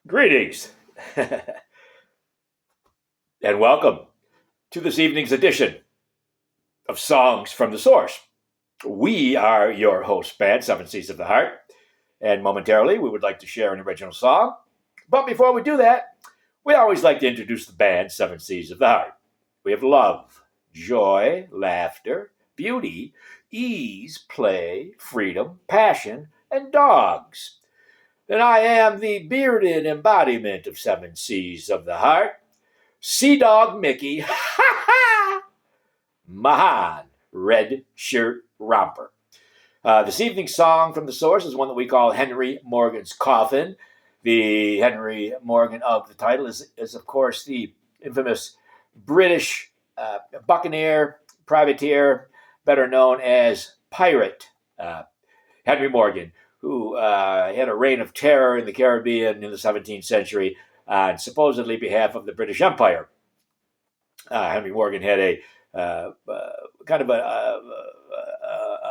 Greetings and welcome to this evening's edition of Songs from the Source. We are your host band, Seven Seas of the Heart, and momentarily we would like to share an original song. But before we do that, we always like to introduce the band, Seven Seas of the Heart. We have love, joy, laughter, beauty, ease, play, freedom, passion, and dogs. Then I am the bearded embodiment of Seven Seas of the Heart, Sea Dog Mickey, Mahan, Red Shirt Romper. This evening's song from the source is one that we call Henry Morgan's Coffin. The Henry Morgan of the title is of course, the infamous British buccaneer, privateer, better known as Pirate Henry Morgan, who had a reign of terror in the Caribbean in the 17th century on supposedly behalf of the British Empire. Henry Morgan had a kind of a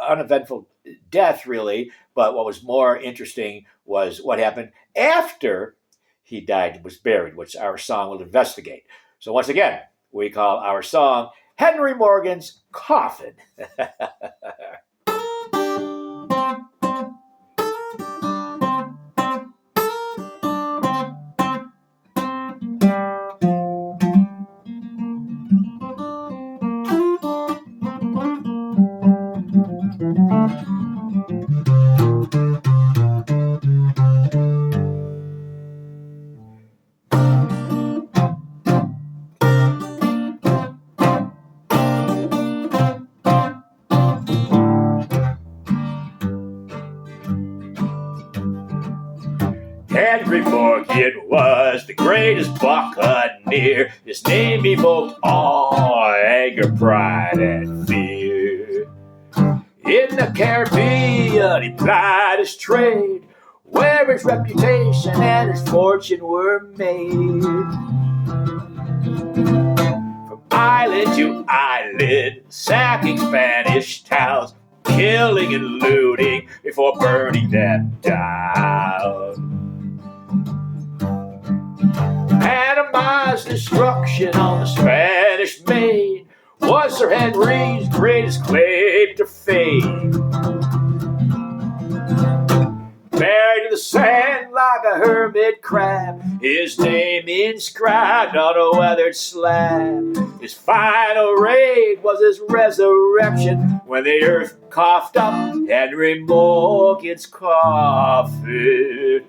uneventful death, really, but what was more interesting was what happened after he died and was buried, which our song will investigate. So once again, we call our song Henry Morgan's Coffin. Henry Morgan was the greatest buccaneer. His name evoked awe, anger, pride, and fear. In the Caribbean, he plied his trade, where his reputation and his fortune were made. From island to island, sacking Spanish towns, killing and looting before burning them down. Panama's destruction on the Spanish Main was Sir Henry's greatest claim to fame. Buried in the sand like a hermit crab, his name inscribed on a weathered slab. His final raid was his resurrection when the earth coughed up Henry Morgan's coffin.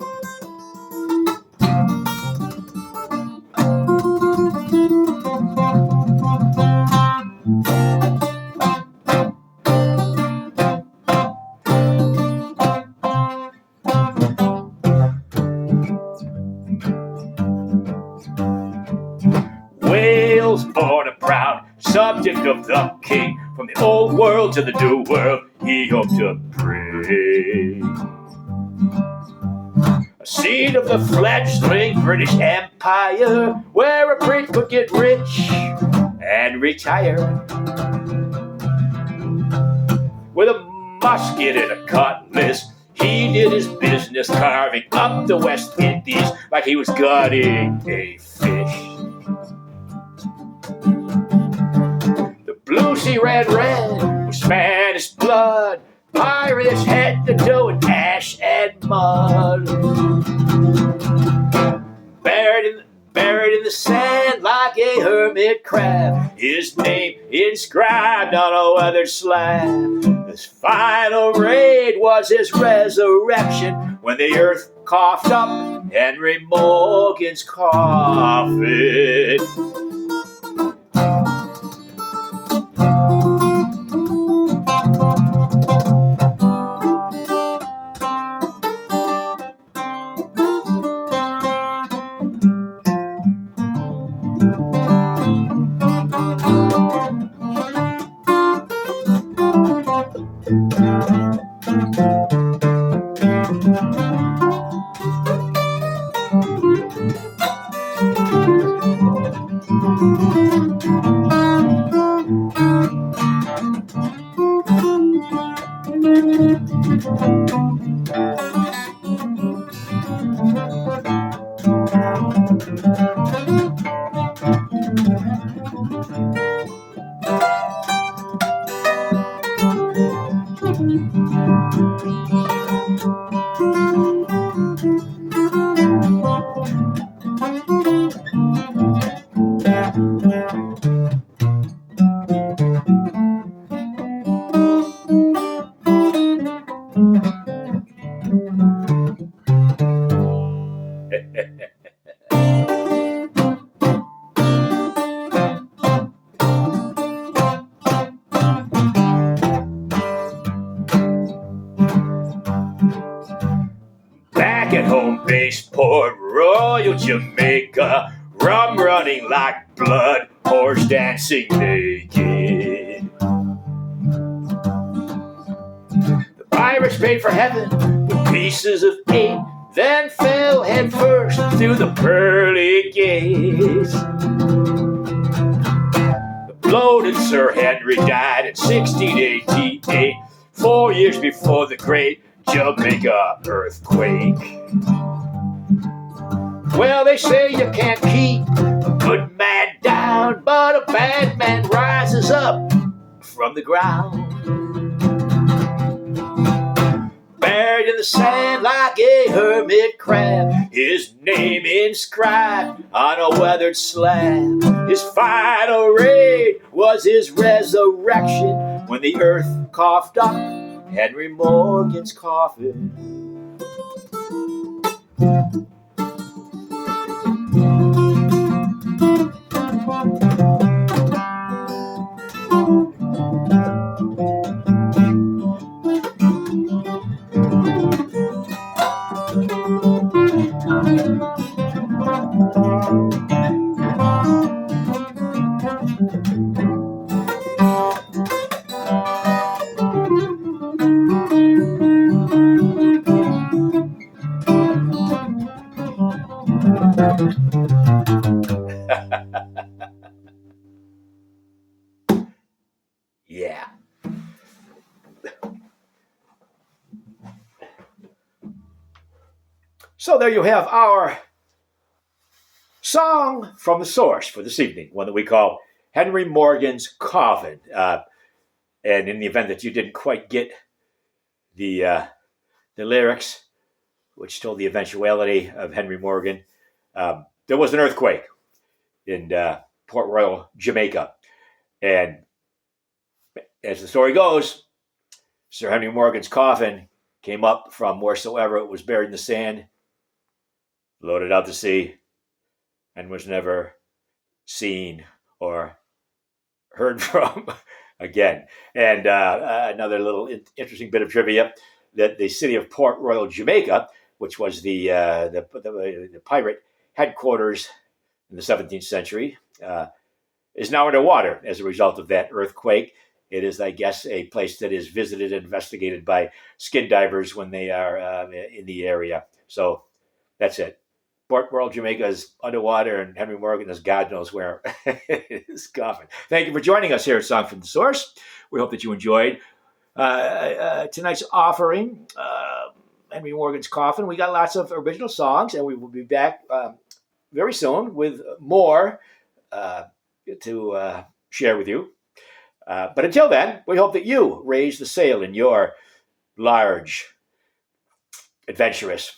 Wales born and proud, subject of the king, from the old world to the new world, he hoped to bring. A seed of the fledgling British Empire, where a prince could get rich and retire. With a musket and a cutlass, he did his business, carving up the West Indies like he was gutting a fish. The blue sea ran red with Spanish blood, Irish head to toe in ash and mud. Buried in the sand like a hermit crab, his name inscribed on a weathered slab. His final raid was his resurrection when the earth coughed up Henry Morgan's coffin. Back at home base, Port Royal, Jamaica, rum running like blood, horse dancing naked. The pirates paid for heaven with pieces of eight, then fell headfirst through the pearly gates. The bloated Sir Henry died in 1688, 4 years before the great Jamaica earthquake. Well, they say you can't keep a good man down, but a bad man rises up from the ground. Buried in the sand like a hermit crab, his name inscribed on a weathered slab. His final raid was his resurrection when the earth coughed up Henry Morgan's coffin. Yeah. So there you have our song from the source for this evening, one that we call Henry Morgan's Coffin. And in the event that you didn't quite get the lyrics, which told the eventuality of Henry Morgan, there was an earthquake in Port Royal, Jamaica. And as the story goes, Sir Henry Morgan's coffin came up from wheresoever it was buried in the sand, loaded out to sea, and was never seen or heard from again. And another little interesting bit of trivia, that the city of Port Royal, Jamaica, which was the pirate headquarters in the 17th century, is now underwater as a result of that earthquake. It is, I guess, a place that is visited and investigated by skin divers when they are in the area. So that's it. Port Royal, Jamaica is underwater, and Henry Morgan is God knows where his coffin. Thank you for joining us here at Song from the Source. We hope that you enjoyed tonight's offering, Henry Morgan's Coffin. We got lots of original songs, and we will be back very soon with more to share with you. But until then, we hope that you raise the sail in your large, adventurous,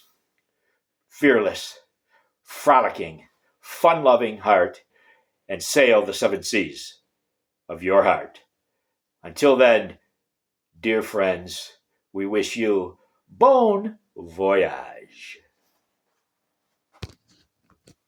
fearless, frolicking, fun-loving heart and sail the 7 seas of your heart. Until then, dear friends, we wish you bon voyage.